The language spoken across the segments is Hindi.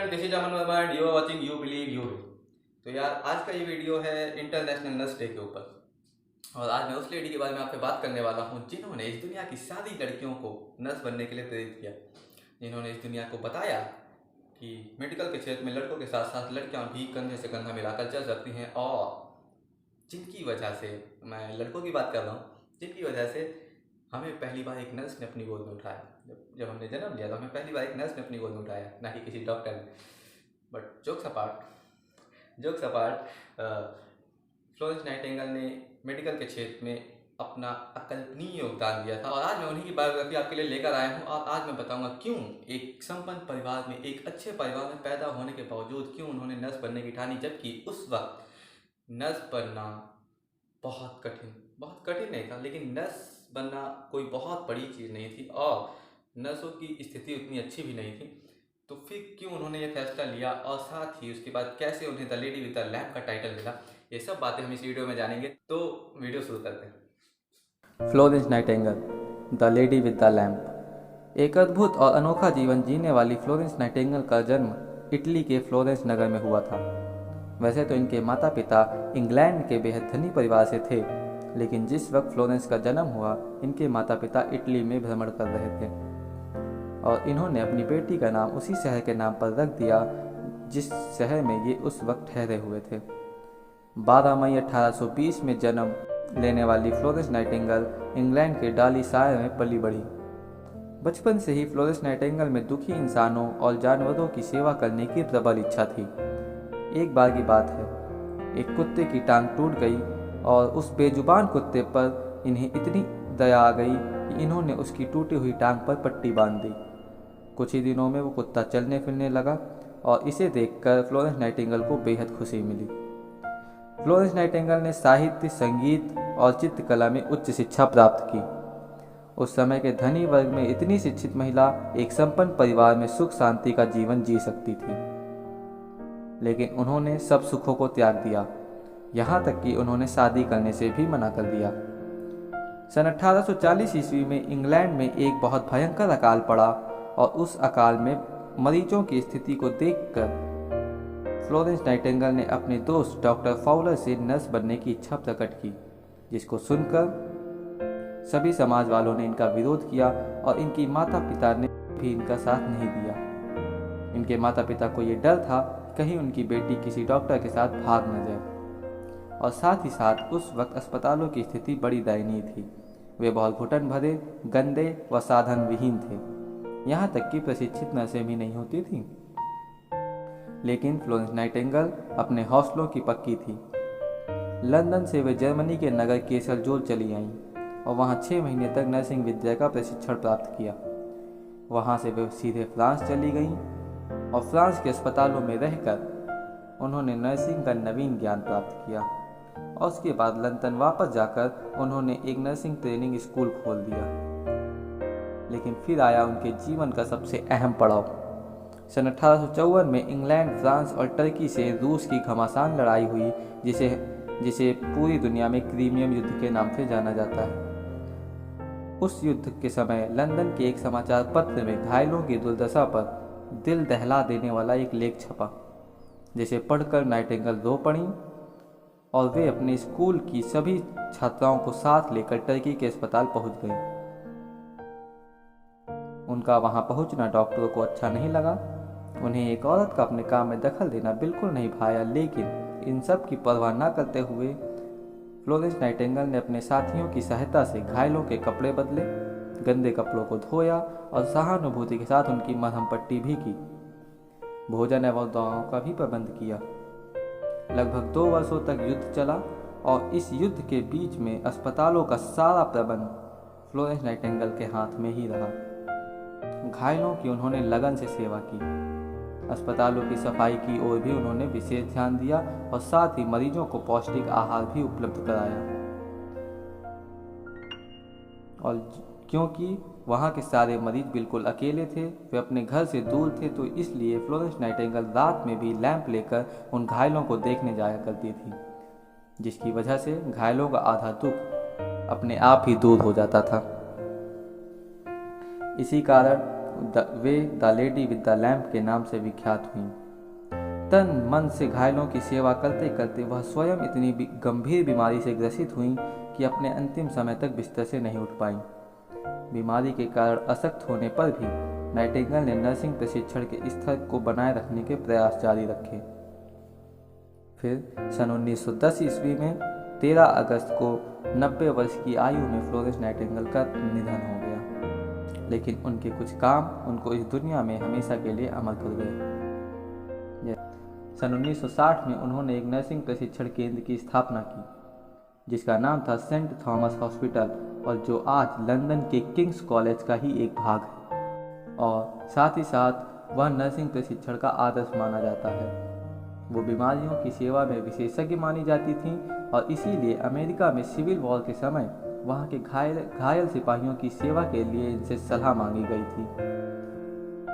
Friend, this is Aman Verma and you are watching you believe you. तो यार, आज का ये वीडियो है इंटरनेशनल नर्स डे के ऊपर। और आज मैं उस लेडी के बारे में आपसे बात करने वाला हूँ जिन्होंने इस दुनिया की सारी लड़कियों को नर्स बनने के लिए प्रेरित किया। जिन्होंने इस दुनिया को बताया कि मेडिकल के क्षेत्र में लड़कों के साथ साथ लड़कियाँ भी कंधे से कंधा मिलाकर चल सकती हैं। और जिनकी वजह से, मैं लड़कों की बात कर रहा हूँ, जिनकी वजह से हमें पहली बार एक नर्स ने अपनी गोद में उठाया। जब हमने जन्म लिया तो हमें पहली बार एक नर्स ने अपनी गोद में उठाया, ना कि किसी डॉक्टर ने। But jokes apart, Florence Nightingale ने मेडिकल के क्षेत्र में अपना अकल्पनीय योगदान दिया था। और आज मैं उन्हीं की बायोग्राफी आपके लिए लेकर आया हूँ। और आज मैं बताऊंगा क्यों एक संपन्न परिवार में, एक अच्छे परिवार में पैदा होने के बावजूद क्यों उन्होंने नर्स बनने की ठानी, जबकि उस वक्त नर्स बनना बहुत कठिन नहीं था। लेकिन नर्स बनना कोई बहुत बड़ी चीज़ नहीं थी और नर्सों की स्थिति उतनी अच्छी भी नहीं थी। तो फिर क्यों उन्होंने ये फैसला लिया और साथ ही उसके बाद कैसे उन्हें the lady with the lamp का टाइटल मिला, ये सब बातें हम इस वीडियो में जानेंगे। तो वीडियो शुरू करते हैं। Florence Nightingale, the lady with the lamp. एक अद्भुत और अनोखा जीवन जीने वाली फ्लोरेंस नाइटिंगेल का जन्म इटली के फ्लोरेंस नगर में हुआ था। वैसे तो इनके माता पिता इंग्लैंड के बेहद धनी परिवार से थे, लेकिन जिस वक्त फ्लोरेंस का जन्म हुआ, इनके माता पिता इटली में भ्रमण कर रहे थे और इन्होंने अपनी बेटी का नाम उसी शहर के नाम पर रख दिया जिस शहर में ये उस वक्त ठहरे हुए थे। 12 मई 1820 में जन्म लेने वाली फ्लोरेंस नाइटिंगेल इंग्लैंड के डार्लीशायर में पली बढ़ी। बचपन से ही फ्लोरेंस नाइटिंगेल में दुखी इंसानों और जानवरों की सेवा करने की प्रबल इच्छा थी। एक बार की बात है, एक कुत्ते की टांग टूट गई और उस बेजुबान कुत्ते पर इन्हें इतनी दया आ गई कि इन्होंने उसकी टूटी हुई टांग पर पट्टी बांध दी। कुछ ही दिनों में वो कुत्ता चलने फिरने लगा और इसे देखकर फ्लोरेंस नाइटिंगेल को बेहद खुशी मिली। फ्लोरेंस नाइटिंगेल ने साहित्य, संगीत और चित्रकला में उच्च शिक्षा प्राप्त की। उस समय के धनी वर्ग में इतनी शिक्षित महिला एक संपन्न परिवार में सुख शांति का जीवन जी सकती थी, लेकिन उन्होंने सब सुखों को त्याग दिया, यहाँ तक कि उन्होंने शादी करने से भी मना कर दिया। सन 1840 ईस्वी में इंग्लैंड में एक बहुत भयंकर अकाल पड़ा और उस अकाल में मरीजों की स्थिति को देखकर फ्लोरेंस नाइटिंगेल ने अपने दोस्त डॉक्टर फाउलर से नर्स बनने की इच्छा प्रकट की, जिसको सुनकर सभी समाज वालों ने इनका विरोध किया और इनकी माता पिता ने भी इनका साथ नहीं दिया। इनके माता पिता को ये डर था कहीं उनकी बेटी किसी डॉक्टर के साथ भाग न जाए। और साथ ही साथ उस वक्त अस्पतालों की स्थिति बड़ी दयनीय थी। वे बहुत घुटन भरे, गंदे व साधन विहीन थे, यहाँ तक कि प्रशिक्षित नर्सें भी नहीं होती थीं। लेकिन फ्लोरेंस नाइटिंगेल अपने हौसलों की पक्की थी। लंदन से वे जर्मनी के नगर केसरजोल चली आईं और वहाँ 6 महीने तक नर्सिंग विद्या का प्रशिक्षण प्राप्त किया। वहाँ से वे सीधे फ्रांस चली गईं और फ्रांस के अस्पतालों में रहकर उन्होंने नर्सिंग का नवीन ज्ञान प्राप्त किया। और उसके बाद लंदन वापस जाकर उन्होंने एक नर्सिंग ट्रेनिंग स्कूल खोल दिया। लेकिन फिर आया उनके जीवन का सबसे अहम पड़ाव। सन 1854 में इंग्लैंड, फ्रांस और टर्की से रूस की घमासान लड़ाई हुई, जिसे पूरी दुनिया में क्रीमियम युद्ध के नाम से जाना जाता है। उस युद्ध के समय लंदन के एक समाचार पत्र में घायलों की दुर्दशा पर दिल दहला देने वाला एक लेख छपा, जिसे पढ़कर नाइटिंगेल रो पड़ी और वे अपने स्कूल की सभी छात्राओं को साथ लेकर टर्की के अस्पताल पहुंच गए। उनका वहां पहुंचना डॉक्टरों को अच्छा नहीं लगा। उन्हें एक औरत का अपने काम में दखल देना बिल्कुल नहीं भाया, लेकिन इन सब की परवाह न करते हुए फ्लोरेंस नाइटिंगेल ने अपने साथियों की सहायता से घायलों के कपड़े बदले, गंदे कपड़ों को धोया और सहानुभूति के साथ उनकी मरहम पट्टी भी की। भोजन एवं दवाओं का भी प्रबंध किया। लगभग 2 वर्षों तक युद्ध चला और इस युद्ध के बीच में अस्पतालों का सारा प्रबंध फ्लोरेंस नाइटिंगेल के हाथ में ही रहा। घायलों की उन्होंने लगन से सेवा की, अस्पतालों की सफाई की ओर भी उन्होंने विशेष ध्यान दिया और साथ ही मरीजों को पौष्टिक आहार भी उपलब्ध कराया। और क्योंकि वहाँ के सारे मरीज बिल्कुल अकेले थे, वे अपने घर से दूर थे, तो इसलिए फ्लोरेंस नाइटिंगेल रात में भी लैंप लेकर उन घायलों को देखने जाया करती थी, जिसकी वजह से घायलों का आधा दुख अपने आप ही दूर हो जाता था। इसी कारण way the lady with the lamp के नाम से विख्यात हुईं। तन मन से घायलों की सेवा करते करते वह स्वयं इतनी गंभीर बीमारी से ग्रसित हुईं कि अपने अंतिम समय तक बिस्तर से नहीं उठ पाईं। बीमारी के कारण अशक्त होने पर भी नाइटिंगेल ने नर्सिंग प्रशिक्षण के स्तर को बनाए रखने के प्रयास जारी रखे। फिर सन 1910 ईस्वी में 13 अगस्त को 90 वर्ष की आयु में फ्लोरेंस नाइटिंगेल का निधन हो गया, लेकिन उनके कुछ काम उनको इस दुनिया में हमेशा के लिए अमर कर गए। सन 1960 में उन्होंने एक नर्सिंग प्रशिक्षण केंद्र की स्थापना की, जिसका नाम था सेंट थॉमस हॉस्पिटल, और जो आज लंदन के किंग्स कॉलेज का ही एक भाग है, और साथ ही साथ वह नर्सिंग प्रशिक्षण का आदर्श माना जाता है। वो बीमारियों की सेवा में विशेषज्ञ मानी जाती थीं और इसीलिए अमेरिका में सिविल वॉर के समय वहाँ के घायल सिपाहियों की सेवा के लिए इनसे सलाह मांगी गई थी।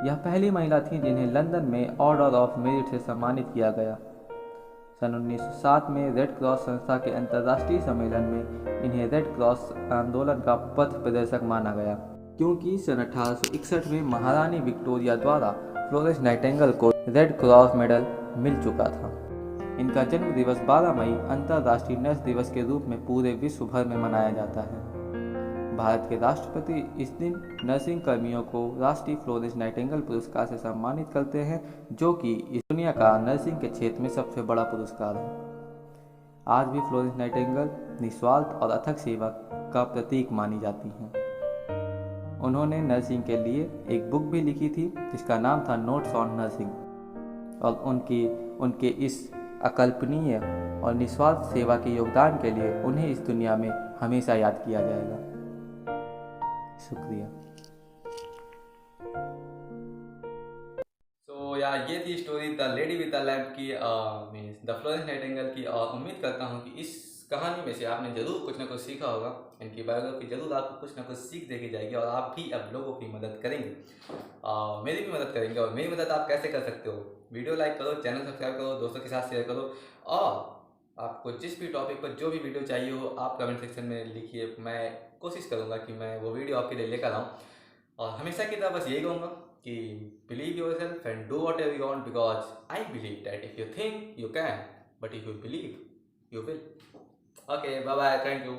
यह पहली महिला थी जिन्हें लंदन में ऑर्डर ऑफ मेरिट से सम्मानित किया गया। सन 1907 में रेड क्रॉस संस्था के अंतर्राष्ट्रीय सम्मेलन में इन्हें रेड क्रॉस आंदोलन का पथ प्रदर्शक माना गया, क्योंकि सन 1861 में महारानी विक्टोरिया द्वारा फ्लोरेंस नाइटिंगेल को रेड क्रॉस मेडल मिल चुका था। इनका जन्म दिवस 12 मई अंतर्राष्ट्रीय नर्स दिवस के रूप में पूरे विश्व भर में मनाया जाता है। भारत के राष्ट्रपति इस दिन नर्सिंग कर्मियों को राष्ट्रीय फ्लोरेंस नाइटिंगेल पुरस्कार से सम्मानित करते हैं, जो कि इस दुनिया का नर्सिंग के क्षेत्र में सबसे बड़ा पुरस्कार है। आज भी फ्लोरेंस नाइटिंगेल निस्वार्थ और अथक सेवा का प्रतीक मानी जाती हैं। उन्होंने नर्सिंग के लिए एक बुक भी लिखी थी जिसका नाम था नोट्स ऑन नर्सिंग, और उनके इस अकल्पनीय और निस्वार्थ सेवा के योगदान के लिए उन्हें इस दुनिया में हमेशा याद किया जाएगा। शुक्रिया। तो यार ये थी story the lady with the lamp की, मीन्स द फ्लोरेंस नाइटिंगेल की, और उम्मीद करता हूँ कि इस कहानी में से आपने जरूर कुछ ना कुछ सीखा होगा। इनकी बायोग्राफी जरूर आपको कुछ ना कुछ सीख देके जाएगी और आप भी अब लोगों की मदद करेंगे, मेरी भी मदद करेंगे। और मेरी मदद आप कैसे कर सकते हो? वीडियो लाइक करो, चैनल सब्सक्राइब करो, दोस्तों के साथ शेयर करो, और आपको जिस भी टॉपिक पर जो भी वीडियो चाहिए हो आप कमेंट सेक्शन में लिखिए। मैं कोशिश करूँगा कि मैं वो वीडियो आपके लिए लेकर आऊँ। और हमेशा की तरह बस यही कहूँगा कि believe yourself and do whatever you want, because I believe that if you think you can, but if you believe you will. Okay, bye bye, thank you.